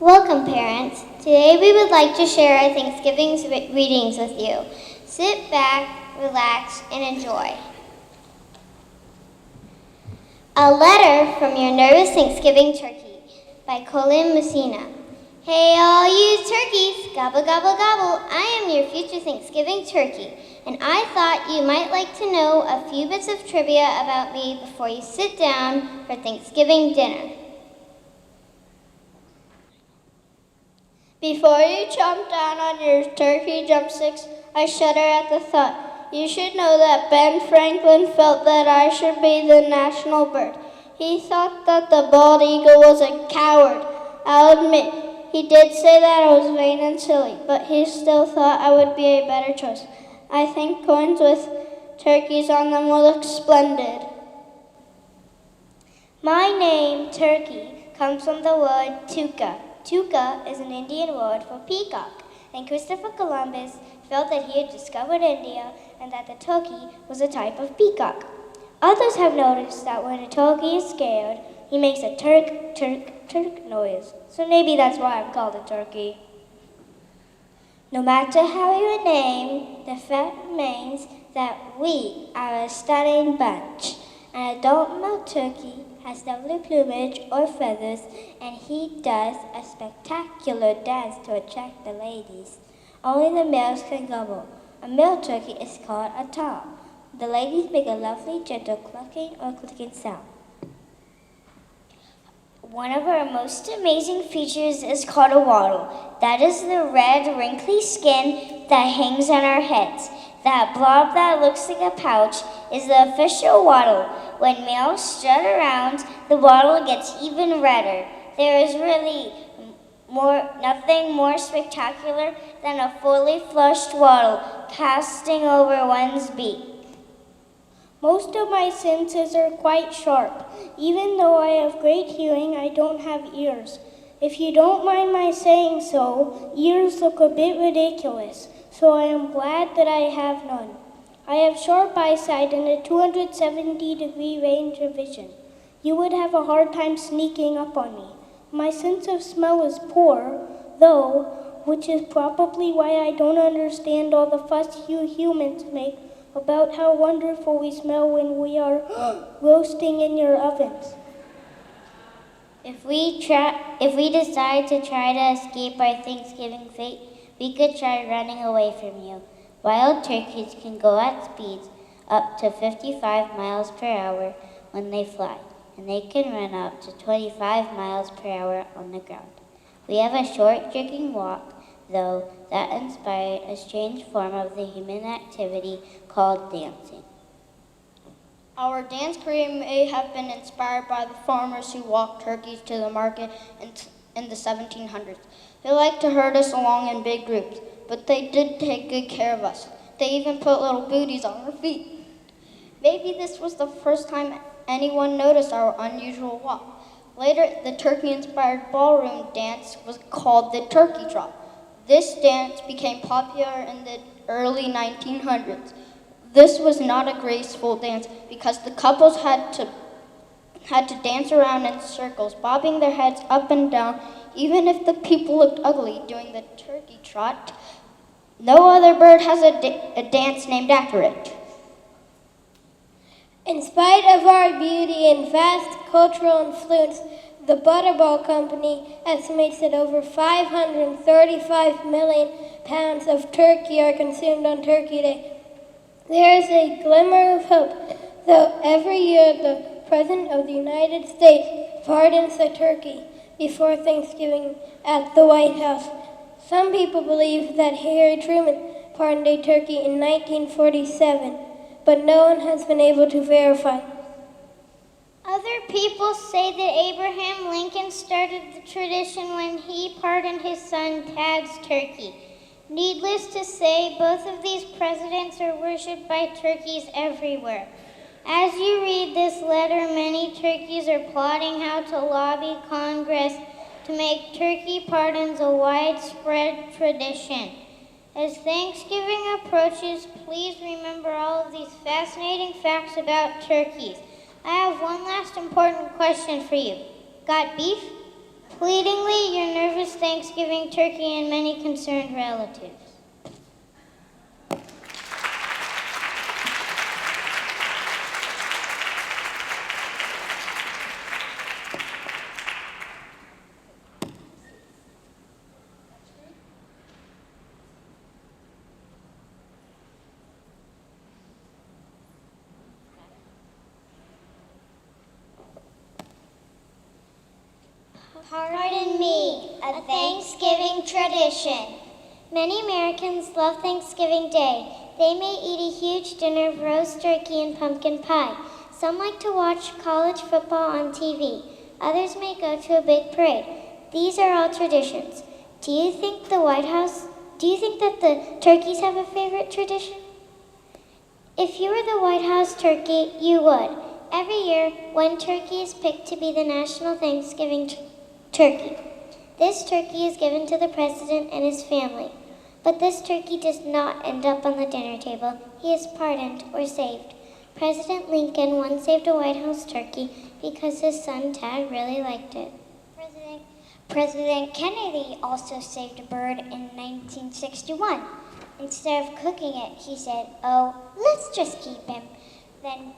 Welcome, parents. Today we would like to share our Thanksgiving readings with you. Sit back, relax, and enjoy. A letter from your nervous Thanksgiving turkey by Colin Messina. Hey, all you turkeys, gobble, gobble, gobble. I am your future Thanksgiving turkey, and I thought you might like to know a few bits of trivia about me before you sit down for Thanksgiving dinner. Before you jump down on your turkey drumsticks, I shudder at the thought. You should know that Ben Franklin felt that I should be the national bird. He thought that the bald eagle was a coward. I'll admit, he did say that I was vain and silly, but he still thought I would be a better choice. I think coins with turkeys on them will look splendid. My name, Turkey, comes from the word tuca. Tuca is an Indian word for peacock, and Christopher Columbus felt that he had discovered India and that the turkey was a type of peacock. Others have noticed that when a turkey is scared, he makes a turk, turk, turk noise. So maybe that's why I'm called a turkey. No matter how you are named, the fact remains that we are a stunning bunch. An adult male turkey has lovely plumage or feathers, and he does a spectacular dance to attract the ladies. Only the males can gobble. A male turkey is called a tom. The ladies make a lovely gentle clucking or clicking sound. One of our most amazing features is called a wattle. That is the red, wrinkly skin that hangs on our heads. That blob that looks like a pouch is the official wattle. When males strut around, the wattle gets even redder. There is really nothing more spectacular than a fully flushed wattle casting over one's beak. Most of my senses are quite sharp. Even though I have great hearing, I don't have ears. If you don't mind my saying so, ears look a bit ridiculous, so I am glad that I have none. I have sharp eyesight and a 270-degree range of vision. You would have a hard time sneaking up on me. My sense of smell is poor, though, which is probably why I don't understand all the fuss you humans make about how wonderful we smell when we are roasting in your ovens. If we decide to try to escape our Thanksgiving fate, we could try running away from you. Wild turkeys can go at speeds up to 55 miles per hour when they fly, and they can run up to 25 miles per hour on the ground. We have a short, jerking walk, though, that inspired a strange form of the human activity called dancing. Our dance career may have been inspired by the farmers who walked turkeys to the market in the 1700s. They liked to herd us along in big groups, but they did take good care of us. They even put little booties on our feet. Maybe this was the first time anyone noticed our unusual walk. Later, the turkey-inspired ballroom dance was called the turkey trot. This dance became popular in the early 1900s. This was not a graceful dance because the couples had to dance around in circles, bobbing their heads up and down. Even if the people looked ugly doing the turkey trot, no other bird has a dance named after it. In spite of our beauty and vast cultural influence, the Butterball Company estimates that over 535 million pounds of turkey are consumed on Turkey Day. There is a glimmer of hope, though every year the President of the United States pardons a turkey before Thanksgiving at the White House. Some people believe that Harry Truman pardoned a turkey in 1947, but no one has been able to verify. Other people say that Abraham Lincoln started the tradition when he pardoned his son Tad's turkey. Needless to say, both of these presidents are worshipped by turkeys everywhere. As you read this letter, many turkeys are plotting how to lobby Congress to make turkey pardons a widespread tradition. As Thanksgiving approaches, please remember all of these fascinating facts about turkeys. I have one last important question for you. Got beef? Pleadingly, your nervous Thanksgiving turkey and many concerned relatives. Pardon me, a Thanksgiving tradition. Many Americans love Thanksgiving Day. They may eat a huge dinner of roast turkey and pumpkin pie. Some like to watch college football on TV. Others may go to a big parade. These are all traditions. Do you think that the turkeys have a favorite tradition? If you were the White House turkey, you would. Every year, one turkey is picked to be the national Thanksgiving turkey. This turkey is given to the president and his family. But this turkey does not end up on the dinner table. He is pardoned or saved. President Lincoln once saved a White House turkey because his son Tad really liked it. President Kennedy also saved a bird in 1961. Instead of cooking it, he said, "Oh, let's just keep him." Then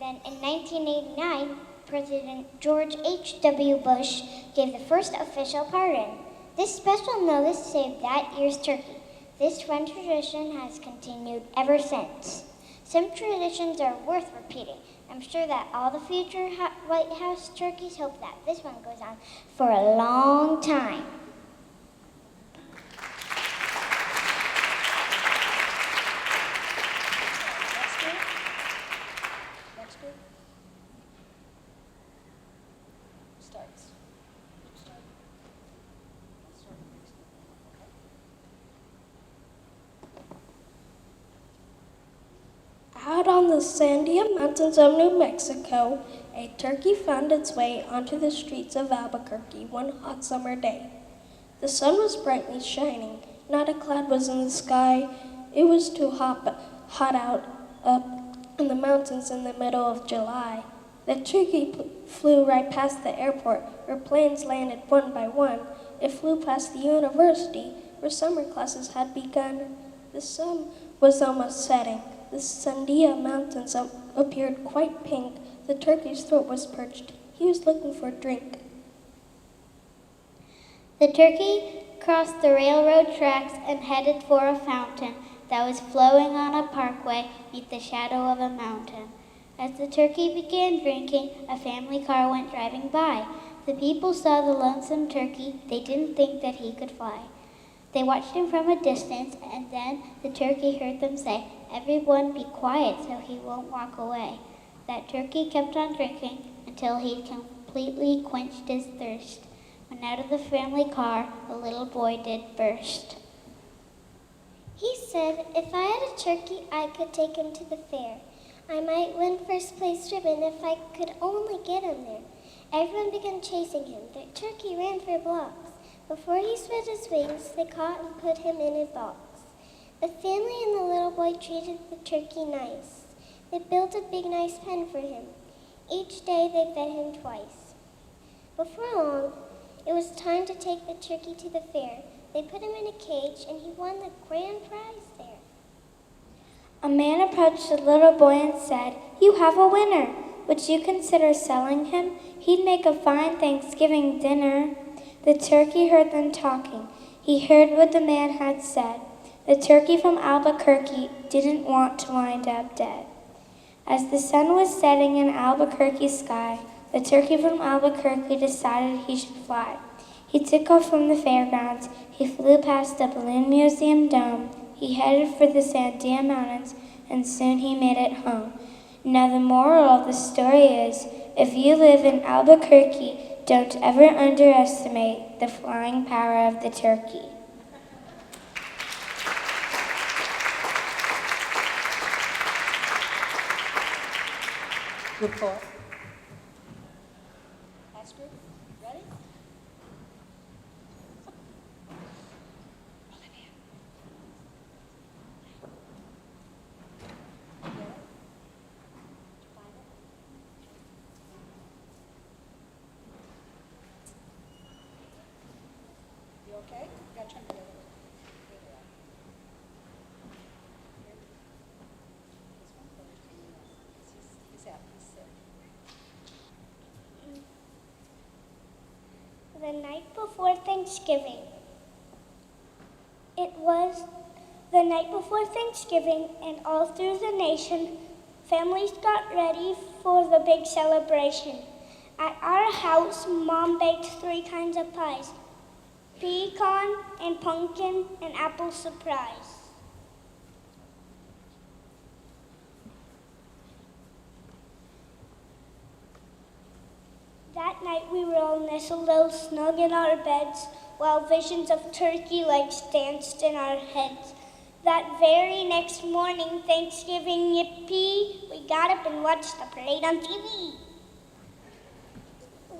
in 1989, President George H.W. Bush gave the first official pardon. This special notice saved that year's turkey. This fun tradition has continued ever since. Some traditions are worth repeating. I'm sure that all the future White House turkeys hope that this one goes on for a long time. Out on the Sandia Mountains of New Mexico, a turkey found its way onto the streets of Albuquerque one hot summer day. The sun was brightly shining. Not a cloud was in the sky. It was too hot out up in the mountains in the middle of July. The turkey flew right past the airport, where planes landed one by one. It flew past the university, where summer classes had begun. The sun was almost setting. The Sandia Mountains appeared quite pink. The turkey's throat was parched. He was looking for a drink. The turkey crossed the railroad tracks and headed for a fountain that was flowing on a parkway beneath the shadow of a mountain. As the turkey began drinking, a family car went driving by. The people saw the lonesome turkey. They didn't think that he could fly. They watched him from a distance, and then the turkey heard them say, "Everyone be quiet so he won't walk away." That turkey kept on drinking until he completely quenched his thirst. When out of the family car, a little boy did burst. He said, "If I had a turkey, I could take him to the fair. I might win first place ribbon if I could only get him there." Everyone began chasing him. The turkey ran for blocks. Before he spread his wings, they caught and put him in a box. The family and the little boy treated the turkey nice. They built a big nice pen for him. Each day they fed him twice. Before long, it was time to take the turkey to the fair. They put him in a cage and he won the grand prize there. A man approached the little boy and said, "You have a winner. Would you consider selling him? He'd make a fine Thanksgiving dinner." The turkey heard them talking. He heard what the man had said. The turkey from Albuquerque didn't want to wind up dead. As the sun was setting in Albuquerque's sky, the turkey from Albuquerque decided he should fly. He took off from the fairgrounds. He flew past the Balloon Museum dome. He headed for the Sandia Mountains, and soon he made it home. Now the moral of the story is, if you live in Albuquerque, don't ever underestimate the flying power of the turkey. Report. Next group, ready? Olivia. The night before Thanksgiving. It was the night before Thanksgiving, and all through the nation, families got ready for the big celebration. At our house, Mom baked 3 kinds of pies: pecan and pumpkin and apple surprise. That night we were all nestled all snug in our beds while visions of turkey legs danced in our heads. That very next morning, Thanksgiving, yippee, we got up and watched the parade on TV.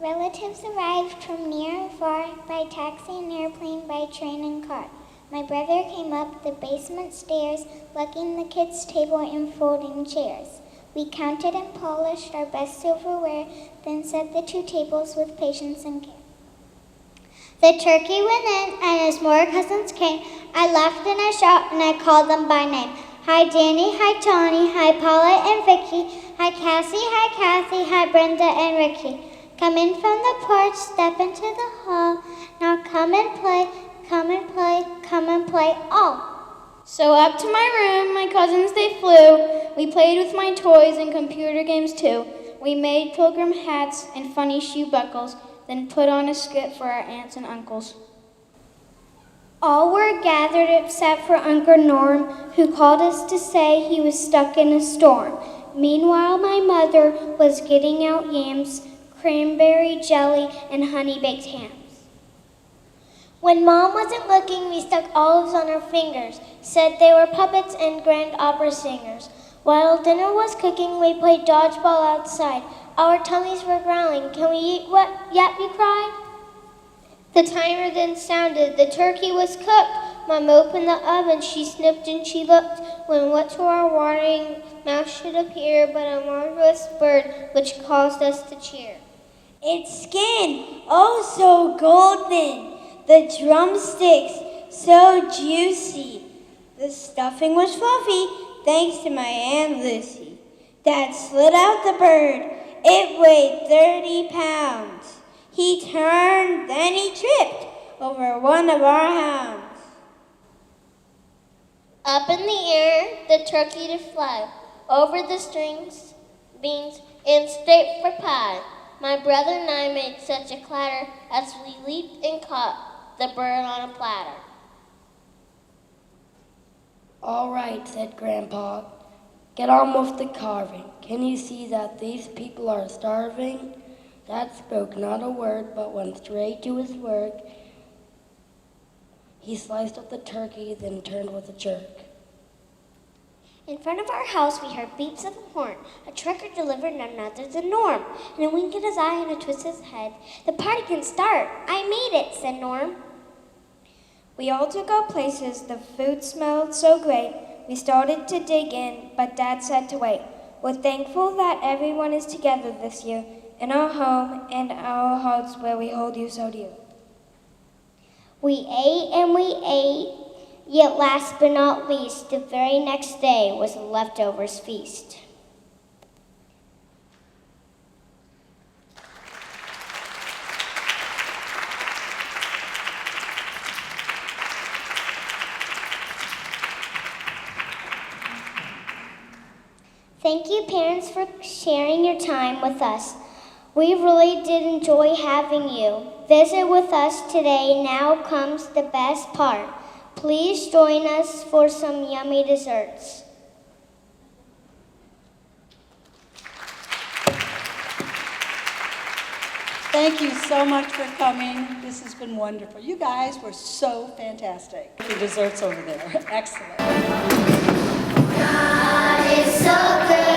Relatives arrived from near and far, by taxi and airplane, by train and car. My brother came up the basement stairs, lugging the kids' table and folding chairs. We counted and polished our best silverware, then set the 2 tables with patience and care. The turkey went in, and as more cousins came, I laughed and I shouted and I called them by name. Hi Danny, hi Tony, hi Paula and Vicky, hi Cassie, hi Kathy, hi Brenda and Ricky. Come in from the porch, step into the hall. Now come and play, come and play, come and play all. So up to my room, my cousins they flew. We played with my toys and computer games too. We made pilgrim hats and funny shoe buckles, then put on a skit for our aunts and uncles. All were gathered except for Uncle Norm, who called us to say he was stuck in a storm. Meanwhile, my mother was getting out yams, cranberry jelly, and honey-baked hams. When Mom wasn't looking, we stuck olives on our fingers, said they were puppets and grand opera singers. While dinner was cooking, we played dodgeball outside. Our tummies were growling. Can we eat what yet? We cried. The timer then sounded. The turkey was cooked. Mom opened the oven. She snipped and she looked. When what to our watering mouth should appear but a marvelous bird which caused us to cheer. Its skin, oh so golden, the drumsticks so juicy. The stuffing was fluffy, thanks to my Aunt Lucy. Dad slid out the bird. It weighed 30 pounds. He turned, then he tripped over one of our hounds. Up in the air, the turkey did fly, over the strings, beans, and straight for pie. My brother and I made such a clatter as we leaped and caught the bird on a platter. All right, said Grandpa. Get on with the carving. Can you see that these people are starving? Dad spoke not a word, but went straight to his work. He sliced up the turkey, then turned with a jerk. In front of our house, we heard beeps of a horn. A trucker delivered none other than Norm. And a wink in his eye and a twist of his head. The party can start. I made it, said Norm. We all took our places. The food smelled so great. We started to dig in, but Dad said to wait. We're thankful that everyone is together this year, in our home and our hearts where we hold you so dear. We ate and we ate, yet last but not least, the very next day was a leftovers feast. Thank you, parents, for sharing your time with us. We really did enjoy having you. Visit with us today. Now comes the best part. Please join us for some yummy desserts. Thank you so much for coming. This has been wonderful. You guys were so fantastic. The desserts over there. Excellent. God is so good.